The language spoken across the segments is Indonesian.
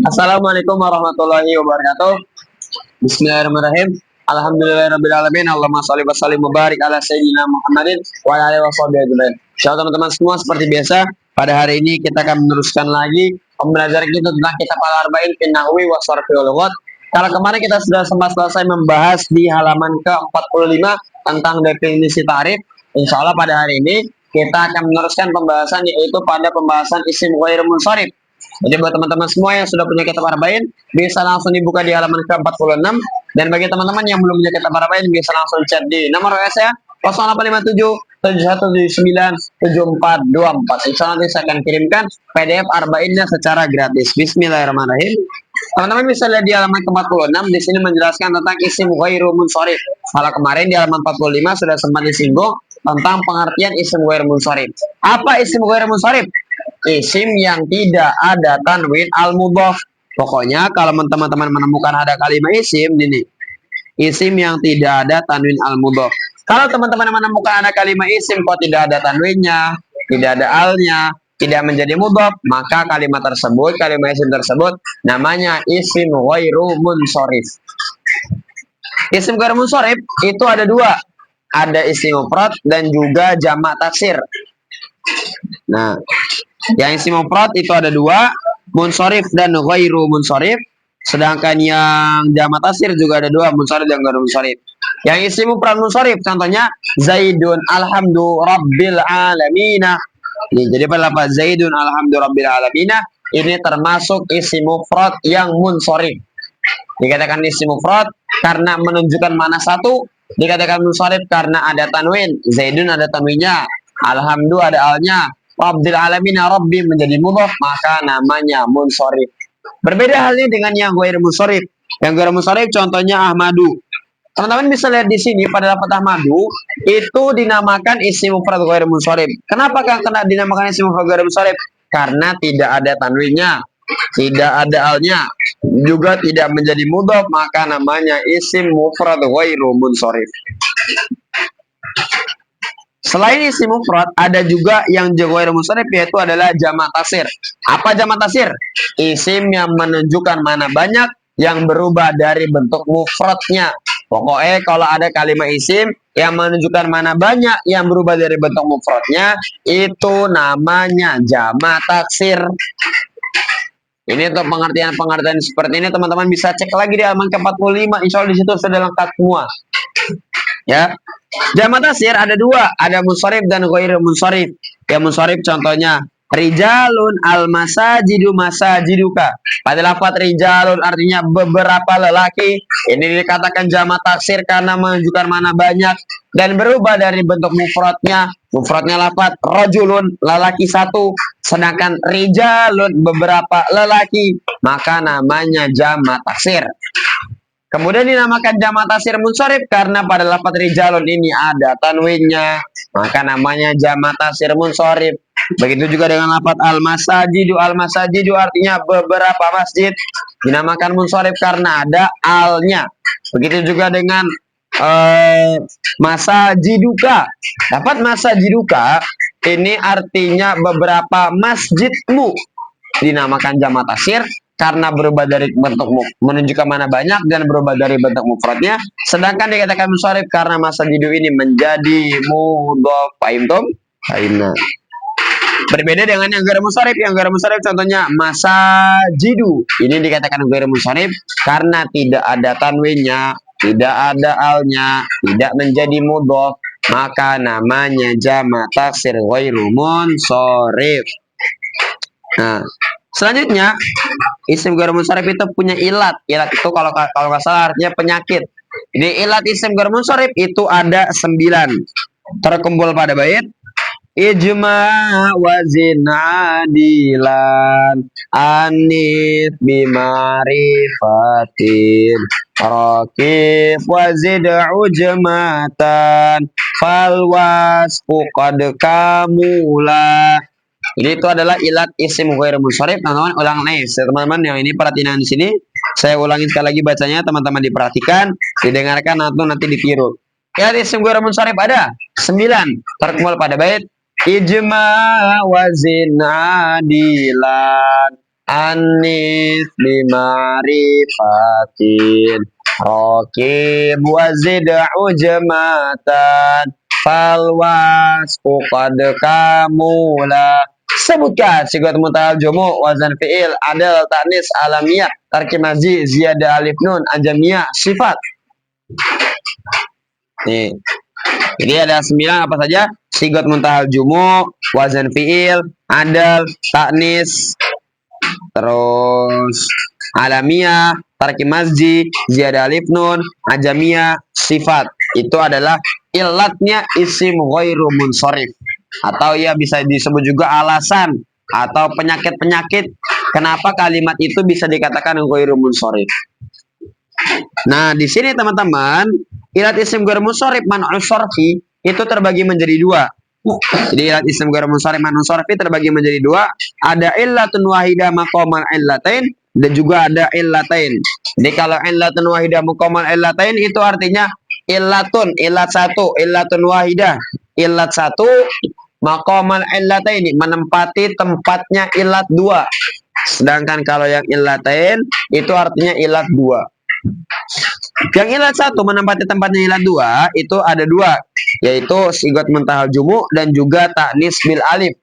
Assalamualaikum warahmatullahi wabarakatuh. Bismillahirrahmanirrahim. Alhamdulillahirrahmanirrahim. Allahumma sholli wa sallim wa barik ala sayyidina Muhammadin wa ala alihi washabihi ajmain. Shalom teman-teman semua, seperti biasa pada hari ini kita akan meneruskan lagi pembelajaran kita tentang kitab Al-Arba'in fi Nahwi wa Sharhi wal Lughat. Kalau kemarin kita sudah sempat selesai membahas di halaman ke-45 tentang definisi ta'rif. Insya Allah pada hari ini kita akan meneruskan pembahasan, yaitu pada pembahasan isim ghair munsharif. Jadi buat teman-teman semua yang sudah punya kitab Arba'in, bisa langsung dibuka di halaman ke-46. Dan bagi teman-teman yang belum punya kitab Arba'in, bisa langsung chat di nomor WhatsApp saya 0857 7179 7424. Insya Allah nanti saya akan kirimkan PDF Arba'innya secara gratis. Bismillahirrahmanirrahim. Teman-teman bisa lihat di halaman ke-46, di sini menjelaskan tentang isim ghairu munsharif. Kalau kemarin di halaman 45 sudah sempat disinggung tentang pengertian isim ghairu munsharif. Apa isim ghairu munsharif? Isim yang tidak ada tanwin al-mudhaf. Pokoknya kalau teman-teman menemukan ada kalimat isim ini, isim yang tidak ada tanwin al-mudhaf. Kalau teman-teman menemukan ada kalimat isim kok tidak ada tanwinnya, tidak ada alnya, tidak menjadi mudhaf, maka kalimat tersebut, kalimat isim tersebut namanya isim ghairu munsharif. Isim ghairu munsharif itu ada dua, ada isim mufrad dan juga jamak taksir. Nah, yang isim mufrad itu ada dua, munsharif dan ghairu munsharif. Sedangkan yang jamak taksir juga ada dua, munsharif dan ghairu munsharif. Yang isim mufrad munsharif contohnya Zaidun alhamdu rabbil alamina. Jadi pada lafaz Zaidun alhamdu rabbil alamina ini termasuk isim mufrad yang munsharif. Dikatakan isim mufrad karena menunjukkan mana satu, dikatakan munsharif karena ada tanwin. Zaidun ada tanwinnya, alhamdu ada alnya, rabbil alamina rabbi menjadi mudhaf, maka namanya munsharif. Berbeda halnya dengan yang ghairu munsharif. Yang ghairu munsharif contohnya Ahmadu. Teman-teman bisa lihat di sini pada lafaz Ahmadu itu dinamakan isim mufrad ghairu munsharif. Kenapa kan kena dinamakan isim mufrad ghairu munsharif? Karena tidak ada tanwinnya, tidak ada alnya, juga tidak menjadi mudhaf, maka namanya isim mufrad ghairu munsharif. Selain isim mufrad, ada juga yang ghairu munsharif, yaitu adalah jamak taksir. Apa jamak taksir? Isim yang menunjukkan mana banyak yang berubah dari bentuk mufradnya. Pokoknya kalau ada kalimat isim yang menunjukkan mana banyak yang berubah dari bentuk mufradnya, itu namanya jamak taksir. Ini untuk pengertian-pengertian seperti ini teman-teman bisa cek lagi di halaman ke-45. Insya Allah di situ sudah lengkap semua. Ya, jamak taksir ada dua, ada munsharif dan ghairu munsharif. Yang munsharif contohnya rijalun al-masajidu masajiduka. Pada lafaz rijalun artinya beberapa lelaki. Ini dikatakan jamak taksir karena menunjukkan mana banyak dan berubah dari bentuk mufradnya. Mufradnya lafaz rajulun, lelaki satu, sedangkan rijalun beberapa lelaki, maka namanya jamak taksir. Kemudian dinamakan jamak taksir munsharif karena pada lafaz rijalun ini ada tanwinnya, maka namanya jamak taksir munsharif. Begitu juga dengan lafaz al-masajidu. Al-masajidu artinya beberapa masjid, dinamakan munsharif karena ada alnya. Begitu juga dengan masajiduka. Lafaz masajiduka ini artinya beberapa masjidmu, dinamakan jamak taksir karena berubah dari bentuk menunjukkan mana banyak dan berubah dari bentuk mufradnya. Sedangkan dikatakan munsharif karena masajidu ini menjadi mudhaf. Fahimna. Berbeda dengan yang ghairu munsharif. Yang ghairu munsharif contohnya masajidu. Ini dikatakan ghairu munsharif karena tidak ada tanwinnya, tidak ada alnya, tidak menjadi mudhaf, maka namanya jamak taksir ghairu munsharif. Nah, selanjutnya isim ghairu munsharif itu punya ilat. Ilat itu kalau nggak salah artinya penyakit. Jadi ilat isim ghairu munsharif itu ada 9, terkumpul pada bait ijma wazin adilan anif bimarifatin rakif wazid ujmatan falwasfu qad kamula. Jadi itu adalah ilat isim ghairu munsharif. Teman-teman ulang nih, teman-teman yang ini perhatian di sini. Saya ulangin sekali lagi bacanya, teman-teman diperhatikan, didengarkan atau nanti ditiru. Ilat isim ghairu munsharif ada 9, terkumpul pada bait ijma wazin adilan Anis bimarifatin Rokib wazid ujmatan Falwas qad kamula. Sebutkan sigat mutahal jumu, wazan fi'il, adal, ta'nis, alamiah, tarkib mazi, ziyadah alif nun, ajamiyah, sifat. Nih. Jadi ada 9 apa saja? Sigat muntahal jumu, wazan fi'il, adal, ta'nis, terus alamiah, tarkib mazji, ziyadah alif nun, ajamiyah, sifat. Itu adalah ilatnya isim ghairu munsharif, atau ya bisa disebut juga alasan atau penyakit-penyakit kenapa kalimat itu bisa dikatakan ghairu munsharif. Nah, di sini teman-teman, ilat isim ghairu munsharif man'us sharfi itu terbagi menjadi dua. Jadi ilat isim ghairu munsharif man'us sharfi terbagi menjadi dua. Ada illatun wahidah maqamal illatain dan juga ada illatain. Jadi kalau illatun wahidah maqamal illatain itu artinya illatun, illat satu, illatun wahidah, illat satu, maqamal illatain menempati tempatnya illat dua. Sedangkan kalau yang illatain itu artinya illat dua. Yang illat satu menempati tempatnya illat dua itu ada dua, yaitu sigot muntahal jumu dan juga ta'nis bil alif.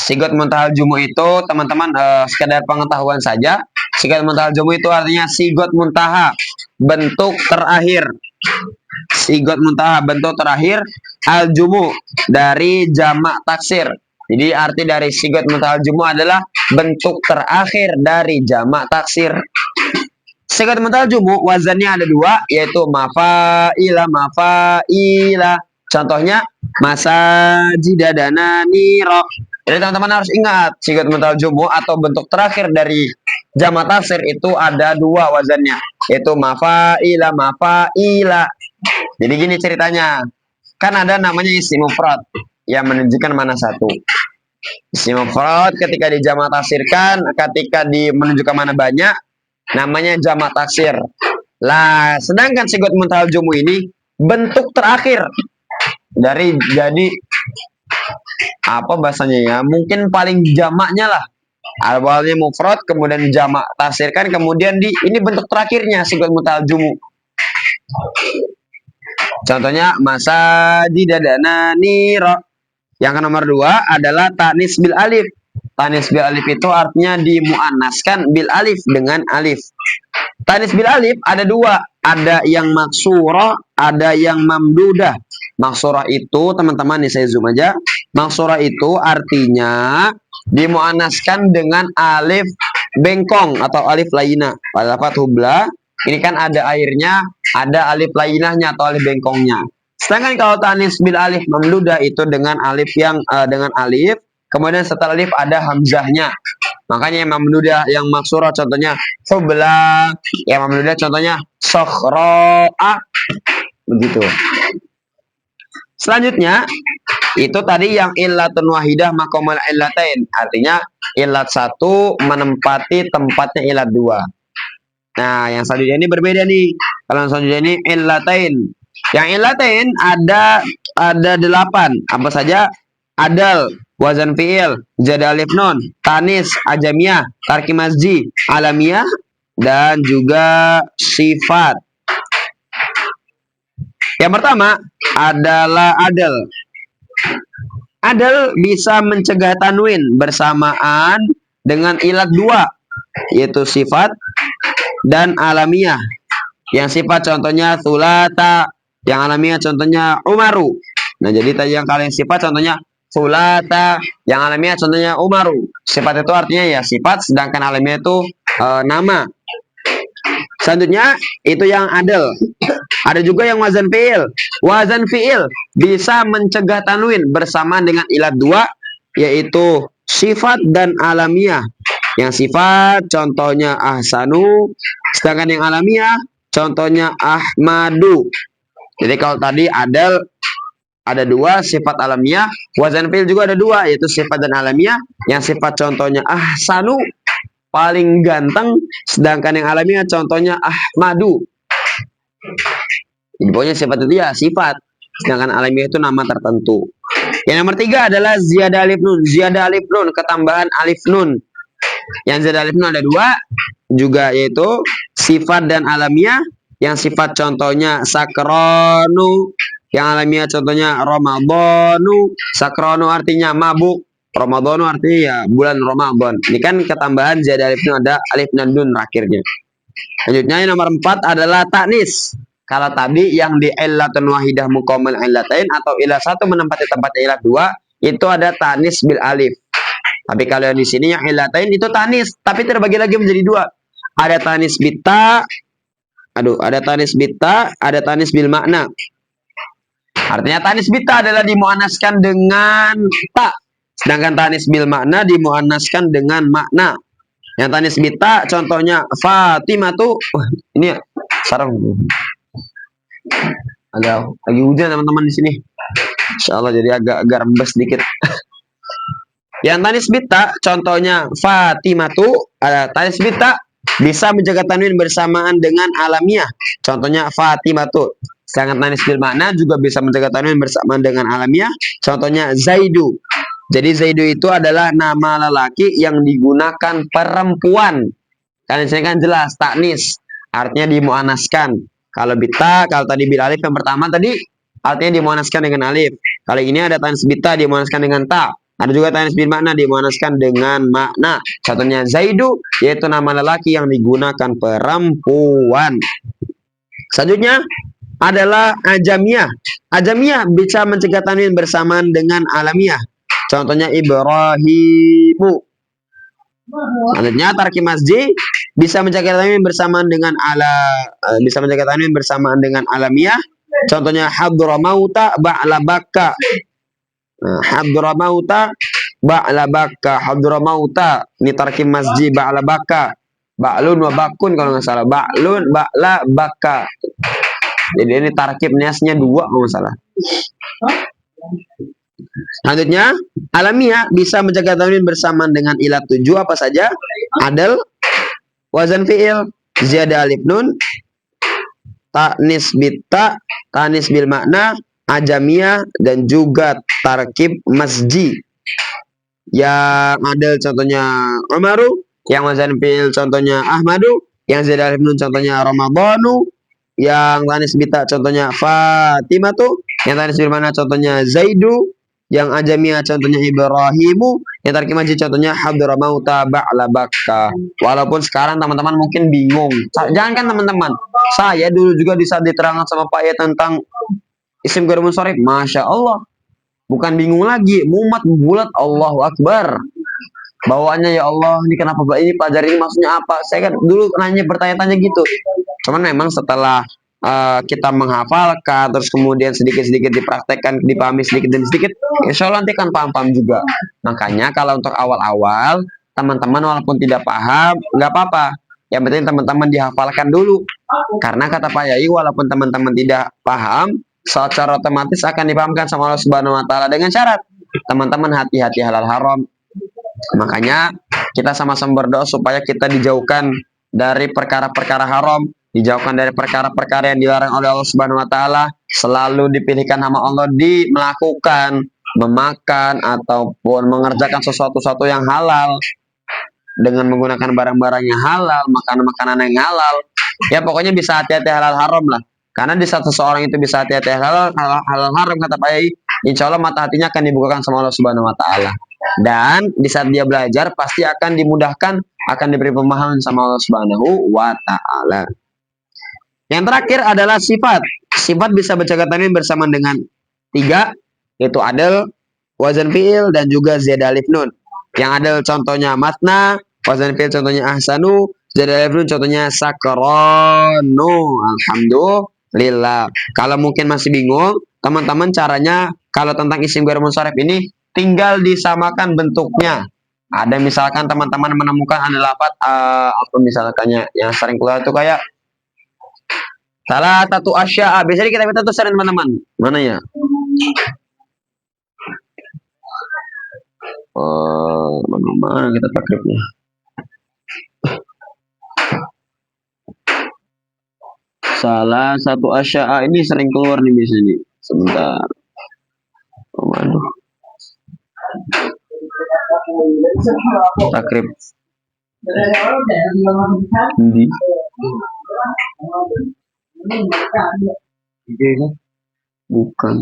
Sigot muntahal jumu itu teman-teman sekedar pengetahuan saja. Sigot muntahal jumu itu artinya sigot muntaha, bentuk terakhir. Sigot muntaha bentuk terakhir, al jumu dari jamak taksir. Jadi arti dari sigot muntahal jumu adalah bentuk terakhir dari jamak taksir. Sigot muntahal jumu wazannya ada dua, yaitu mafa'ila, mafa'ila. Contohnya masajida dananiro. Jadi teman-teman harus ingat, sigot muntahal jumu atau bentuk terakhir dari jamak taksir itu ada dua wazannya, yaitu mafa'ila, mafa'ila. Jadi gini ceritanya, kan ada namanya isim mufrad yang menunjukkan mana satu. Isim mufrad ketika dijamak taksirkan, ketika menunjukkan mana banyak, namanya jamak taksir. Lah, sedangkan sigot muntahal jumu ini bentuk terakhir dari, jadi apa bahasanya ya? Mungkin paling jamaknya lah. Awalnya mufrad, kemudian jamak taksirkan, kemudian ini bentuk terakhirnya sigot muntahal jumu. Contohnya masajida dananiro. Yang nomor dua adalah ta'nis bil alif. Ta'nis bil alif itu artinya dimuannaskan bil alif dengan alif. Ta'nis bil alif ada dua, ada yang maksurah, ada yang mamdudah. Maksurah itu teman-teman nih saya zoom aja. Maksurah itu artinya dimuannaskan dengan alif bengkong atau alif lainah. Pada lafaz hubla ini kan ada airnya, ada alif lainahnya atau alif bengkongnya. Sedangkan kalau ta'nis bil alif mamdudah itu dengan alif yang dengan alif, kemudian setelah alif ada hamzahnya. Makanya yang mamdudah, yang maksurah contohnya hubla, yang mamdudah contohnya sokhro'a, begitu. Selanjutnya itu tadi yang illatun wahidah maqamal illatain, artinya illat satu menempati tempatnya illat dua. Nah, yang selanjutnya ini berbeda nih. Kalau yang selanjutnya ini illatain. Yang illatain ada 8. Apa saja? Adal, wazan fi'il, zada alif nun, tanis, ajamiyah, tarkib mazji, alamiyah, dan juga sifat. Yang pertama adalah adal. Adal bisa mencegah tanwin bersamaan dengan ilat dua, yaitu sifat dan alamiah. Yang sifat contohnya sulata, yang alamiah contohnya umaru. Nah, jadi tadi yang kalian sifat contohnya sulata, yang alamiah contohnya umaru. Sifat itu artinya ya sifat, sedangkan alamiah itu nama. Selanjutnya itu yang adil. Ada juga yang wazan fi'il. Wazan fi'il bisa mencegah tanwin bersamaan dengan ilat dua, yaitu sifat dan alamiah. Yang sifat contohnya ahsanu, sedangkan yang alamiah contohnya ahmadu. Jadi kalau tadi adal ada dua, sifat alamiah, wazan fi'il juga ada dua, yaitu sifat dan alamiah. Yang sifat contohnya ahsanu, paling ganteng, sedangkan yang alamiah contohnya ahmadu. Jadi pokoknya sifat itu ya sifat, sedangkan alamiah itu nama tertentu. Yang nomor 3 adalah ziyadah alif nun. Ziyadah alif nun, ketambahan alif nun. Yang zat alif nun ada dua juga, yaitu sifat dan alamiah. Yang sifat contohnya sakronu, yang alamiah contohnya Ramadhanu. Sakronu artinya mabuk, Ramadhanu artinya ya bulan Ramadan. Ini kan ketambahan zat alif nun, ada alif dan nun akhirnya. Selanjutnya yang nomor 4 adalah taknis. Kalau tadi yang di illatun wahidah muqamal illatain atau ilah satu menempati tempat ilah dua, itu ada taknis bil alif. Tapi kalau yang di sini yang illatain itu tanis, tapi terbagi lagi menjadi dua. Ada tanis bita, ada tanis bita, ada tanis bil makna. Artinya tanis bita adalah dimuannaskan dengan ta, sedangkan tanis bil makna dimuannaskan dengan makna. Yang tanis bita contohnya Fatimah tuh, ini ya, sarang ada lagi hujan teman-teman di sini. Insyaallah jadi agak rembes sedikit. Yang tanis bita contohnya Fatimah tuh, ada tanis bita bisa menjaga tanwin bersamaan dengan alamiah. Contohnya Fatimah tuh. Sedangkan tanis bil makna juga bisa menjaga tanwin bersamaan dengan alamiah. Contohnya Zaidu. Jadi Zaidu itu adalah nama lelaki yang digunakan perempuan. Kan di sini kan jelas taknis, artinya dimuannaskan. Kalau bita, kalau tadi bil alif yang pertama tadi artinya dimuannaskan dengan alif. Kalau ini ada tanis bita dimuannaskan dengan ta. Ada juga tanis bil makna dimuannaskan dengan makna. Contohnya Zaidu, yaitu nama lelaki yang digunakan perempuan. Selanjutnya adalah ajamiyah. Ajamiyah bisa mencegah tanwin bersamaan dengan alamiah. Contohnya Ibrahimu. Selanjutnya tarki masjid bisa menjaga tanwin bersamaan dengan alamiah. Contohnya hadramauta ba'labaka. Nah, hadramauta ba'labaka. Hadramauta ini tarki masjid ba'labaka. Ba'lun wa bakun kalau nggak salah. Ba'lun ba'labaka. Jadi ini tarkib niasnya dua kalau nggak salah. Selanjutnya, alamiah bisa menjaga tanwin bersamaan dengan ilat 7 apa saja? Adal, wazan fi'il, ziyadah alif nun, ta'nis bita, ta'nis bil makna, ajamiyah, dan juga tarkib masji. Yang adal contohnya Umaru, yang wazan fi'il contohnya Ahmadu, yang ziyadah alif nun contohnya Ramadhanu, yang ta'nis bita contohnya Fatimatu, yang ta'nis bil makna contohnya Zaidu, yang ajamiyah contohnya Ibrahimu, yang tarkib masjid contohnya hadramauta ba'labaka. Walaupun sekarang teman-teman mungkin bingung. Jangan kan teman-teman. Saya dulu juga di saat diterangkan sama Pak ya tentang isim ghairul munsharif, Masya Allah. Bukan bingung lagi, mumet bulat, Allahu Akbar. Bawaannya ya Allah, ini kenapa ini pelajaran ini maksudnya apa? Saya kan dulu bertanya-tanya gitu. Cuman memang setelah kita menghafalkan, terus kemudian sedikit-sedikit dipraktekkan, dipahami sedikit demi sedikit, insya Allah nanti kan paham-paham juga. Makanya kalau untuk awal-awal, teman-teman walaupun tidak paham, nggak apa-apa. Yang penting teman-teman dihafalkan dulu. Karena kata Pak Yai, walaupun teman-teman tidak paham, secara otomatis akan dipahamkan sama Allah Subhanahu Wa Taala dengan syarat teman-teman hati-hati halal haram. Makanya kita sama-sama berdoa supaya kita dijauhkan dari perkara-perkara haram, dijauhkan dari perkara-perkara yang dilarang oleh Allah Subhanahu Wa Taala, selalu dipilihkan nama Allah di melakukan, memakan ataupun mengerjakan sesuatu yang halal dengan menggunakan barang-barang yang halal, makanan-makanan yang halal. Ya pokoknya bisa hati-hati halal haram lah. Karena di saat seseorang itu bisa hati-hati halal haram kata Pak Yai, insya Allah mata hatinya akan dibukakan sama Allah Subhanahu Wa Taala. Dan di saat dia belajar pasti akan dimudahkan, akan diberi pemahaman sama Allah Subhanahu Wa Taala. Yang terakhir adalah sifat. Sifat bisa berjaga tanwin bersamaan dengan 3, yaitu adal, wazan fi'il, dan juga ziyadah alif nun. Yang adal contohnya matna, wazan fi'il contohnya ahsanu, ziyadah alif nun contohnya sakronu. Alhamdulillah. Kalau mungkin masih bingung, teman-teman caranya kalau tentang isim ghairul munsharif ini tinggal disamakan bentuknya. Ada misalkan teman-teman menemukan ada lafaz apa misalkannya yang sering keluar itu kayak salah satu asya. Biasanya kita minta tuh sering teman-teman. Mana ya? Mana kita takribnya? Salah satu asya ini sering keluar nih biasanya. Sebentar. Waduh. Takrib. Di. Bukan.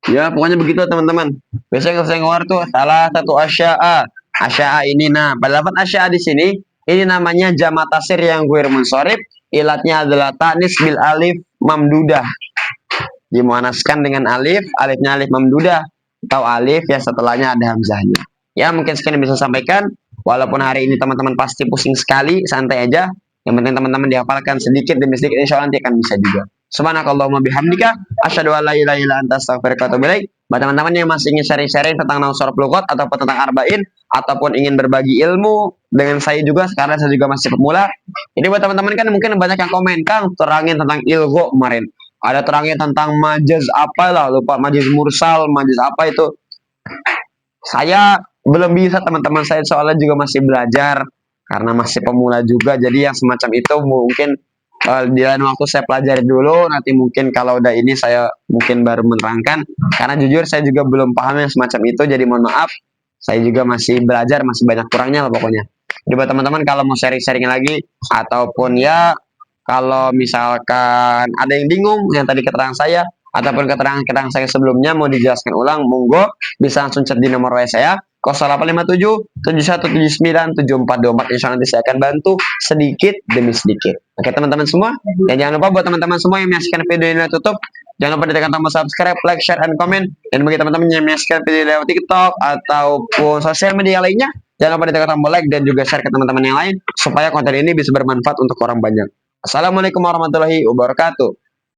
Ya, pokoknya begitu teman-teman. Biasanya kalau saya ngeluar tuh salah satu asya'a. Asya'a ini, nah, pada lafaz asya'a di sini, ini namanya jama' tasir yang guir munsorib. Ilatnya adalah ta'nis bil alif mamdudah. Dimuanaskan dengan alif, alifnya alif mamdudah. Atau alif ya setelahnya ada hamzahnya. Ya, mungkin sekian yang bisa sampaikan. Walaupun hari ini teman-teman pasti pusing sekali, santai aja. Yang penting teman-teman dihafalkan sedikit demi sedikit, insya Allah nanti akan bisa juga. Subhanakallahumma bihamdika, asyhadu an la ilaha illa anta astaghfiruka wa atubu ilaik. Buat teman-teman yang masih ingin sharing-sharing tentang nausor lugat ataupun tentang arba'in ataupun ingin berbagi ilmu dengan saya juga, sekarang saya juga masih pemula. Jadi buat teman-teman kan mungkin banyak yang komen, Kang, terangin tentang ilgho kemarin. Ada terangin tentang majaz apa lah, lupa, majaz mursal, majaz apa itu. Saya belum bisa teman-teman, saya soalnya juga masih belajar karena masih pemula juga, jadi yang semacam itu mungkin di lain waktu saya pelajari dulu, nanti mungkin kalau udah ini saya mungkin baru menerangkan, karena jujur saya juga belum paham yang semacam itu, jadi mohon maaf, saya juga masih belajar, masih banyak kurangnya lah pokoknya. Jadi buat teman-teman kalau mau sharing-sharing lagi ataupun ya kalau misalkan ada yang bingung yang tadi keterangan saya ataupun keterangan-keterangan saya sebelumnya mau dijelaskan ulang, monggo bisa langsung chat di nomor WA saya 0857 7179 7424. Insya Allah nanti saya akan bantu sedikit demi sedikit. Oke teman-teman semua, dan jangan lupa buat teman-teman semua yang menyaksikan video ini tutup, jangan lupa ditekan tombol subscribe, like, share, and comment. Dan bagi teman-teman yang menyaksikan video lewat TikTok ataupun sosial media lainnya, jangan lupa ditekan tombol like dan juga share ke teman-teman yang lain supaya konten ini bisa bermanfaat untuk orang banyak. Assalamualaikum warahmatullahi wabarakatuh.